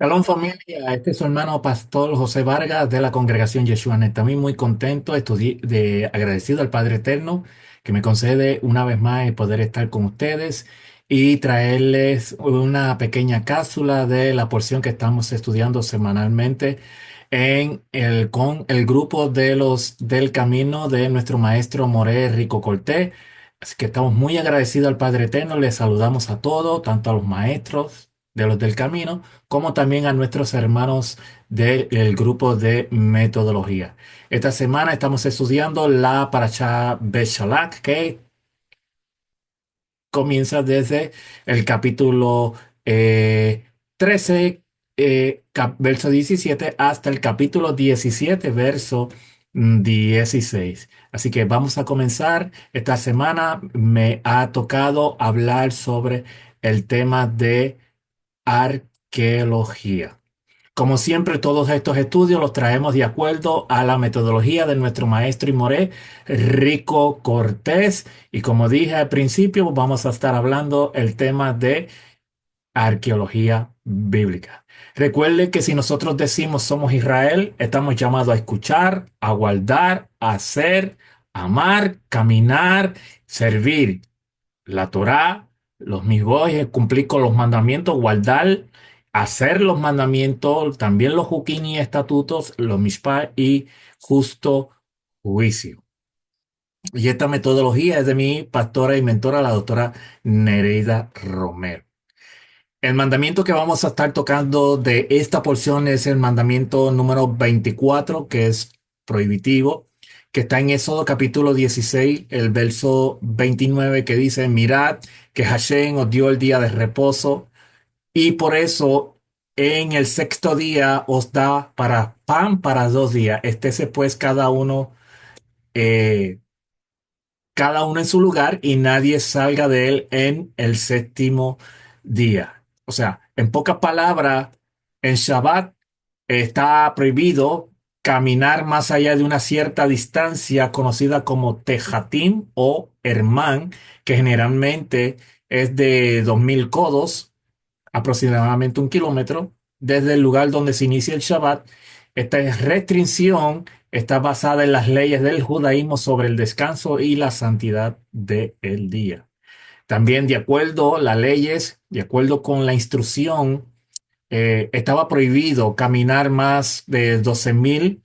Shalom familia, este es su hermano Pastor José Vargas de la congregación Yeshua Net. También muy contento, agradecido al Padre Eterno que me concede una vez más el poder estar con ustedes y traerles una pequeña cápsula de la porción que estamos estudiando semanalmente con el grupo de los del camino de nuestro maestro Moré Rico Cortés. Así que estamos muy agradecidos al Padre Eterno, les saludamos a todos, tanto a los maestros de los del camino como también a nuestros hermanos del grupo de metodología. Esta semana estamos estudiando la Parashá Beshalach, que comienza desde el capítulo 13, verso 17, hasta el capítulo 17, verso 16. Así que vamos a comenzar. Esta semana me ha tocado hablar sobre el tema de arqueología. Como siempre, todos estos estudios los traemos de acuerdo a la metodología de nuestro maestro y moré, Rico Cortés. Y como dije al principio, vamos a estar hablando el tema de arqueología bíblica. Recuerde que si nosotros decimos somos Israel, estamos llamados a escuchar, a guardar, a hacer, amar, caminar, servir la Torá, los misbos, cumplir con los mandamientos, guardar, hacer los mandamientos, también los juquín y estatutos, los mishpat y justo juicio. Y esta metodología es de mi pastora y mentora, la doctora Nereida Romero. El mandamiento que vamos a estar tocando de esta porción es el mandamiento número 24, que es prohibitivo, que está en Éxodo capítulo 16, el verso 29, que dice, mirad que Hashem os dio el día de reposo y por eso en el sexto día os da para pan para 2 días. Estése pues eh, cada uno en su lugar y nadie salga de él en el séptimo día. O sea, en pocas palabras, en Shabbat está prohibido caminar más allá de una cierta distancia conocida como Tejatim o Hermán, que generalmente es de 2000 codos, aproximadamente 1 kilómetro, desde el lugar donde se inicia el Shabbat. Esta restricción está basada en las leyes del judaísmo sobre el descanso y la santidad del día. También de acuerdo a las leyes, de acuerdo con la instrucción, estaba prohibido caminar más de 12.000,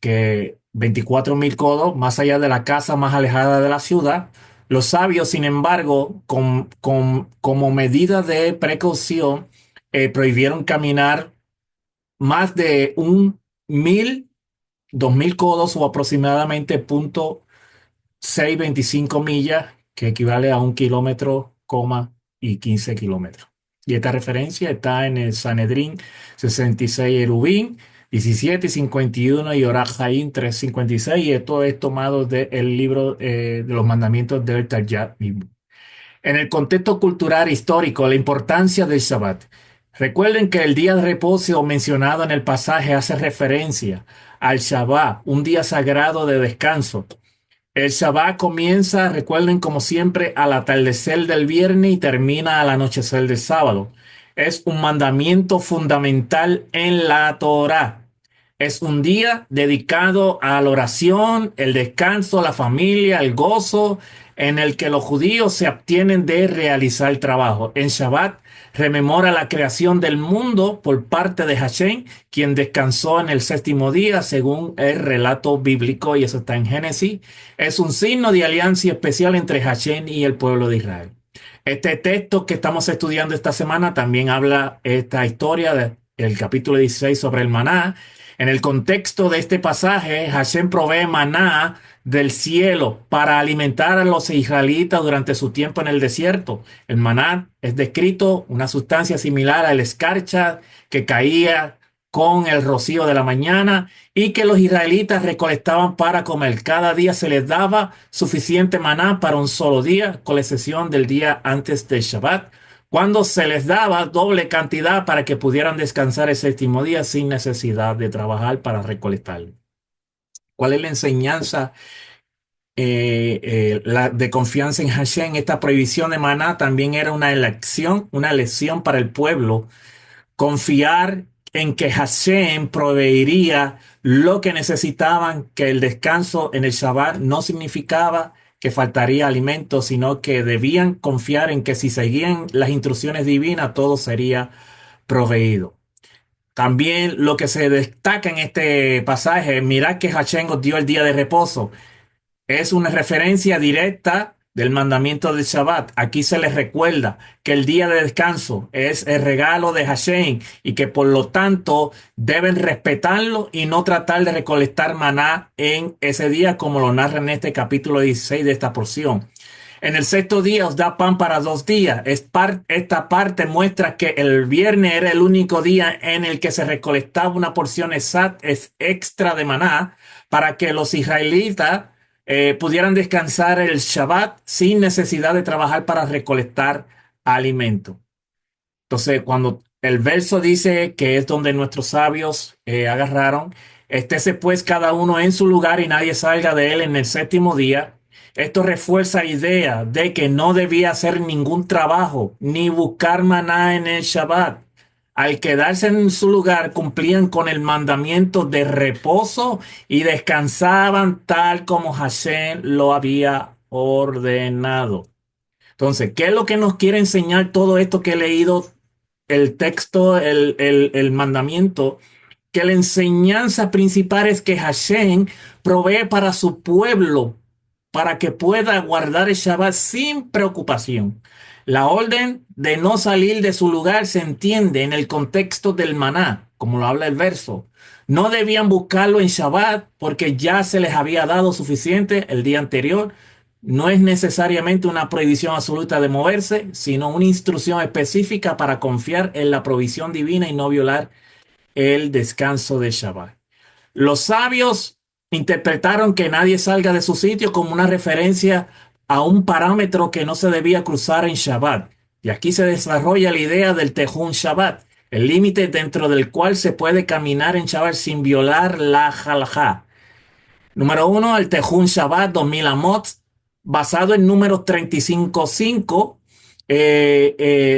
que 24.000 codos más allá de la casa más alejada de la ciudad. Los sabios, sin embargo, como medida de precaución, prohibieron caminar más de 1.000, 2.000 codos o aproximadamente 625 millas, que equivale a 1 kilómetro, 15 kilómetros. Y esta referencia está en el Sanedrín 66 Erubín 17 y 51 y Orach Haim 356. Y esto es tomado del libro de los mandamientos del Taryat mismo. En el contexto cultural histórico, la importancia del Shabbat. Recuerden que el día de reposo mencionado en el pasaje hace referencia al Shabbat, un día sagrado de descanso. El Shabbat comienza, recuerden, como siempre, al atardecer del viernes y termina al anochecer del sábado. Es un mandamiento fundamental en la Torá. Es un día dedicado a la oración, el descanso, la familia, el gozo, en el que los judíos se abstienen de realizar trabajo. En Shabbat rememora la creación del mundo por parte de Hashem, quien descansó en el séptimo día, según el relato bíblico, y eso está en Génesis. Es un signo de alianza especial entre Hashem y el pueblo de Israel. Este texto que estamos estudiando esta semana también habla esta historia del capítulo 16 sobre el maná. En el contexto de este pasaje, Hashem provee maná del cielo para alimentar a los israelitas durante su tiempo en el desierto. El maná es descrito una sustancia similar a la escarcha que caía con el rocío de la mañana y que los israelitas recolectaban para comer. Cada día se les daba suficiente maná para un solo día, con la excepción del día antes del Shabbat, cuando se les daba doble cantidad para que pudieran descansar el séptimo día sin necesidad de trabajar para recolectarlo. ¿Cuál es la enseñanza de confianza en Hashem? Esta prohibición de maná también era una elección, una lección para el pueblo confiar en que Hashem proveería lo que necesitaban, que el descanso en el Shabbat no significaba que faltaría alimento, sino que debían confiar en que si seguían las instrucciones divinas, todo sería proveído. También lo que se destaca en este pasaje, mirad que Hashem os dio el día de reposo. Es una referencia directa del mandamiento del Shabbat. Aquí se les recuerda que el día de descanso es el regalo de Hashem y que por lo tanto deben respetarlo y no tratar de recolectar maná en ese día como lo narra en este capítulo 16 de esta porción. En el sexto día os da pan para 2 días. Esta parte muestra que el viernes era el único día en el que se recolectaba una porción extra de maná para que los israelitas pudieran descansar el Shabbat sin necesidad de trabajar para recolectar alimento. Entonces, cuando el verso dice que es donde nuestros sabios agarraron, estése pues cada uno en su lugar y nadie salga de él en el séptimo día. Esto refuerza la idea de que no debía hacer ningún trabajo ni buscar maná en el Shabbat. Al quedarse en su lugar, cumplían con el mandamiento de reposo y descansaban tal como Hashem lo había ordenado. Entonces, ¿qué es lo que nos quiere enseñar todo esto que he leído? El texto, el mandamiento, que la enseñanza principal es que Hashem provee para su pueblo para que pueda guardar el Shabbat sin preocupación. La orden de no salir de su lugar se entiende en el contexto del maná, como lo habla el verso. No debían buscarlo en Shabbat porque ya se les había dado suficiente el día anterior. No es necesariamente una prohibición absoluta de moverse, sino una instrucción específica para confiar en la provisión divina y no violar el descanso de Shabbat. Los sabios interpretaron que nadie salga de su sitio como una referencia a un parámetro que no se debía cruzar en Shabbat. Y aquí se desarrolla la idea del Tejún Shabbat, el límite dentro del cual se puede caminar en Shabbat sin violar la halajá. Número uno, el Tejún Shabbat 2000 Amot, basado en números 35.5,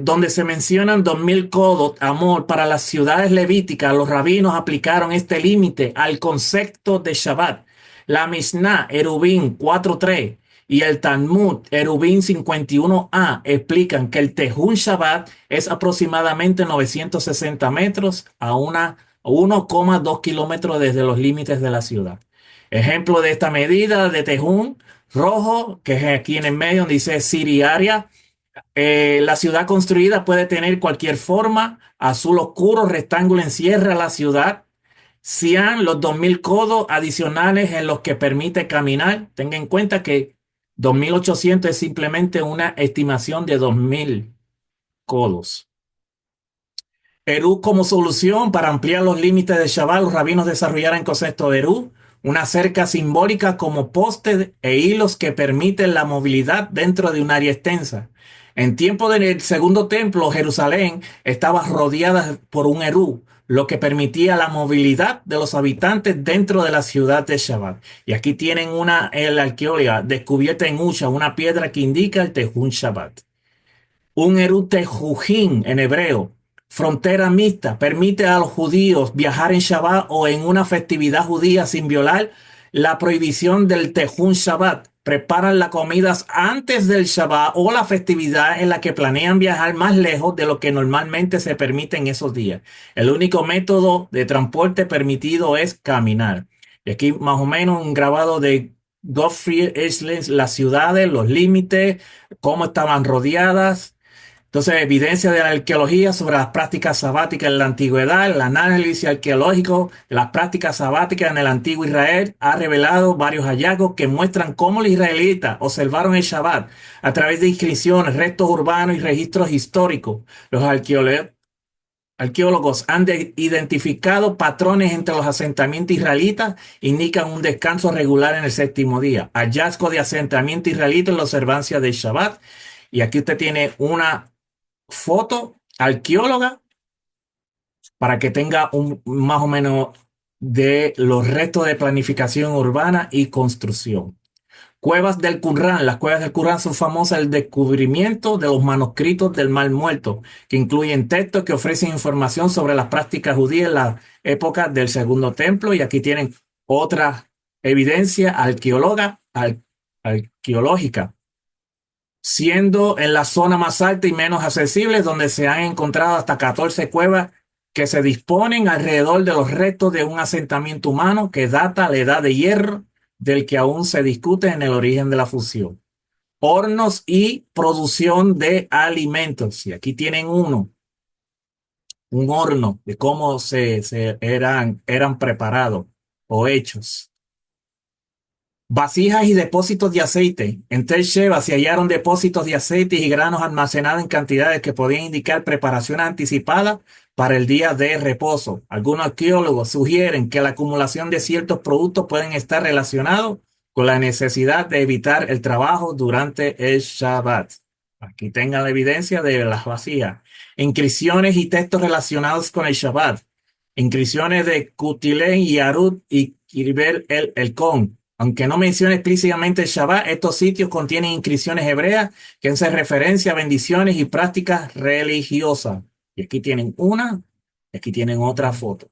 donde se mencionan 2000 codos, amor, para las ciudades levíticas. Los rabinos aplicaron este límite al concepto de Shabbat. La Mishnah, Erubín 4.3 y el Talmud, Erubín 51a, explican que el Tejún Shabbat es aproximadamente 960 metros a 1,2 kilómetros desde los límites de la ciudad. Ejemplo de esta medida de Tejún rojo, que es aquí en el medio, donde dice City Area. La ciudad construida puede tener cualquier forma. Azul oscuro, rectángulo encierra la ciudad. Cian, los 2000 codos adicionales en los que permite caminar. Tenga en cuenta que 2800 es simplemente una estimación de 2000 codos. Eru como solución para ampliar los límites de Shabbat, los rabinos desarrollaron el concepto de Eru, una cerca simbólica como postes e hilos que permiten la movilidad dentro de un área extensa. En tiempo del segundo templo, Jerusalén estaba rodeada por un Eru, lo que permitía la movilidad de los habitantes dentro de la ciudad de Shabbat. Y aquí tienen la arqueóloga descubierta en Usha, una piedra que indica el Tejún Shabbat. Un Tejujín en hebreo, frontera mixta, permite a los judíos viajar en Shabbat o en una festividad judía sin violar la prohibición del Tejún Shabbat. Preparan las comidas antes del Shabbat o la festividad en la que planean viajar más lejos de lo que normalmente se permite en esos días. El único método de transporte permitido es caminar. Y aquí más o menos un grabado de Godfrey Ishles, las ciudades, los límites, cómo estaban rodeadas. Entonces, evidencia de la arqueología sobre las prácticas sabáticas en la antigüedad. El análisis arqueológico de las prácticas sabáticas en el antiguo Israel ha revelado varios hallazgos que muestran cómo los israelitas observaron el Shabbat a través de inscripciones, restos urbanos y registros históricos. Los arqueólogos han identificado patrones entre los asentamientos israelitas, indican un descanso regular en el séptimo día. Hallazgo de asentamiento israelita en la observancia del Shabbat. Y aquí usted tiene una foto arqueóloga para que tenga más o menos de los restos de planificación urbana y construcción. Cuevas del Qumrán. Las cuevas del Qumrán son famosas el descubrimiento de los manuscritos del Mar Muerto, que incluyen textos que ofrecen información sobre las prácticas judías en la época del Segundo Templo. Y aquí tienen otra evidencia arqueológica, siendo en la zona más alta y menos accesible, donde se han encontrado hasta 14 cuevas que se disponen alrededor de los restos de un asentamiento humano que data la edad de hierro, del que aún se discute en el origen de la fusión. Hornos y producción de alimentos. Y aquí tienen un horno de cómo eran preparados o hechos. Vasijas y depósitos de aceite. En Tel Sheva se hallaron depósitos de aceite y granos almacenados en cantidades que podían indicar preparaciones anticipadas para el día de reposo. Algunos arqueólogos sugieren que la acumulación de ciertos productos pueden estar relacionados con la necesidad de evitar el trabajo durante el Shabbat. Aquí tengan la evidencia de las vasijas. Inscripciones y textos relacionados con el Shabbat. Inscripciones de Cutilén y Arud y Kirbel el Elcón. Aunque no menciona explícitamente el Shabbat, estos sitios contienen inscripciones hebreas que hacen referencia a bendiciones y prácticas religiosas. Y aquí tienen una, y aquí tienen otra foto.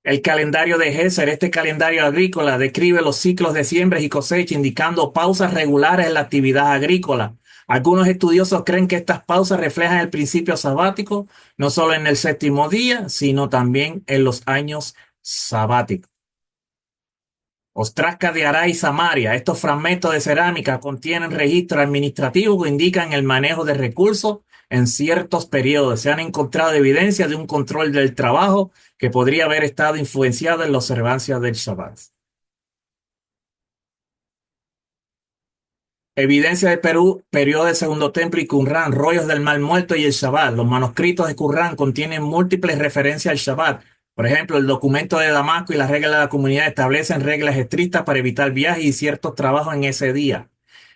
El calendario de Géser, este calendario agrícola, describe los ciclos de siembras y cosecha, indicando pausas regulares en la actividad agrícola. Algunos estudiosos creen que estas pausas reflejan el principio sabático, no solo en el séptimo día, sino también en los años sabáticos. Ostrasca de Ará y Samaria. Estos fragmentos de cerámica contienen registros administrativos que indican el manejo de recursos en ciertos periodos. Se han encontrado evidencias de un control del trabajo que podría haber estado influenciado en la observancia del Shabbat. Evidencia de Perú, periodo del Segundo Templo y Qumrán, rollos del Mar Muerto y el Shabbat. Los manuscritos de Qumrán contienen múltiples referencias al Shabbat. Por ejemplo, el documento de Damasco y las reglas de la comunidad establecen reglas estrictas para evitar viajes y ciertos trabajos en ese día.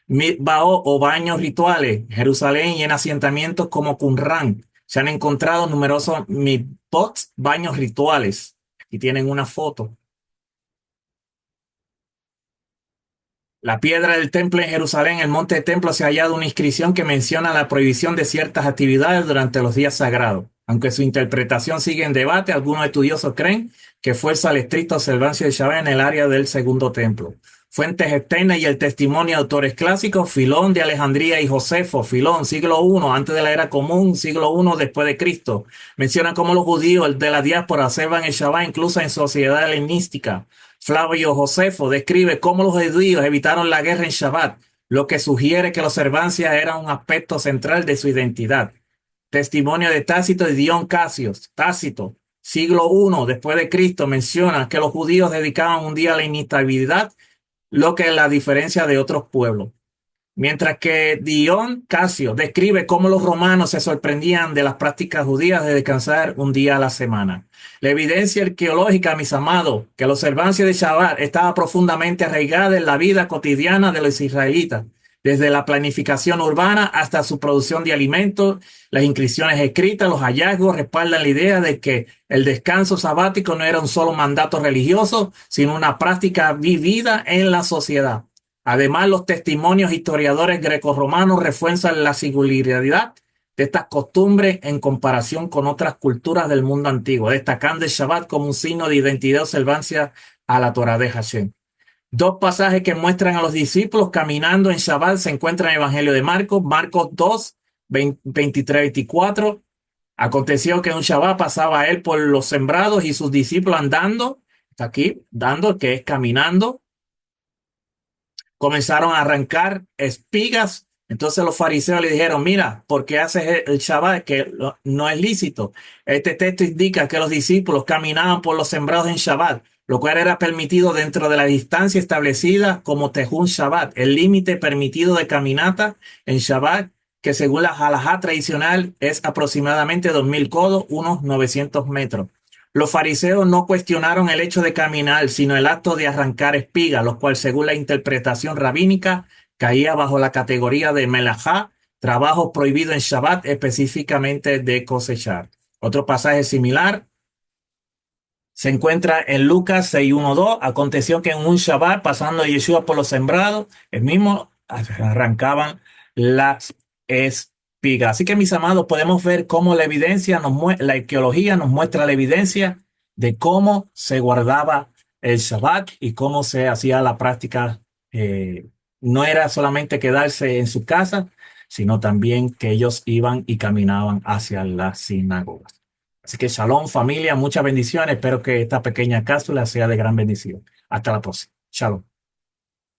Mitbao o baños rituales, Jerusalén y en asentamientos como Qumrán. Se han encontrado numerosos mitbot, baños rituales. Aquí tienen una foto. La piedra del templo en Jerusalén, el monte del templo, se ha hallado una inscripción que menciona la prohibición de ciertas actividades durante los días sagrados. Aunque su interpretación sigue en debate, algunos estudiosos creen que fuerza la estricta observancia del Shabbat en el área del segundo templo. Fuentes externas y el testimonio de autores clásicos: Filón de Alejandría y Josefo. Filón, siglo I antes de la era común, siglo I después de Cristo. Mencionan cómo los judíos de la diáspora observan el Shabbat incluso en sociedad helenística. Flavio Josefo describe cómo los judíos evitaron la guerra en Shabbat, lo que sugiere que la observancia era un aspecto central de su identidad. Testimonio de Tácito y Dion Casios. Tácito, siglo I después de Cristo, menciona que los judíos dedicaban un día a la inestabilidad, lo que es la diferencia de otros pueblos. Mientras que Dion Casio describe cómo los romanos se sorprendían de las prácticas judías de descansar un día a la semana. La evidencia arqueológica, mis amados, que la observancia de Shabbat estaba profundamente arraigada en la vida cotidiana de los israelitas, desde la planificación urbana hasta su producción de alimentos. Las inscripciones escritas, los hallazgos respaldan la idea de que el descanso sabático no era un solo mandato religioso, sino una práctica vivida en la sociedad. Además, los testimonios historiadores grecorromanos refuerzan la singularidad de estas costumbres en comparación con otras culturas del mundo antiguo, destacando el Shabbat como un signo de identidad y observancia a la Torah de Hashem. Dos pasajes que muestran a los discípulos caminando en Shabbat se encuentran en el Evangelio de Marcos, Marcos 2, 23-24. Aconteció que un Shabbat pasaba él por los sembrados y sus discípulos andando, está aquí, dando, que es caminando, comenzaron a arrancar espigas. Entonces los fariseos le dijeron: mira, ¿por qué haces el Shabbat? Que no es lícito. Este texto indica que los discípulos caminaban por los sembrados en Shabbat, lo cual era permitido dentro de la distancia establecida como Tejún Shabbat, el límite permitido de caminata en Shabbat, que según la halajá tradicional es aproximadamente 2000 codos, unos 900 metros. Los fariseos no cuestionaron el hecho de caminar, sino el acto de arrancar espigas, lo cual, según la interpretación rabínica, caía bajo la categoría de melajá, trabajo prohibido en Shabbat, específicamente de cosechar. Otro pasaje similar Se encuentra en Lucas 6:1-2. Aconteció que en un Shabbat, pasando Yeshua por los sembrados, el mismo arrancaban las espigas. Así que, mis amados, podemos ver cómo la evidencia la arqueología nos muestra la evidencia de cómo se guardaba el Shabbat y cómo se hacía la práctica. No era solamente quedarse en su casa, sino también que ellos iban y caminaban hacia las sinagogas. Así que shalom familia, muchas bendiciones. Espero que esta pequeña cápsula sea de gran bendición. Hasta la próxima. Shalom.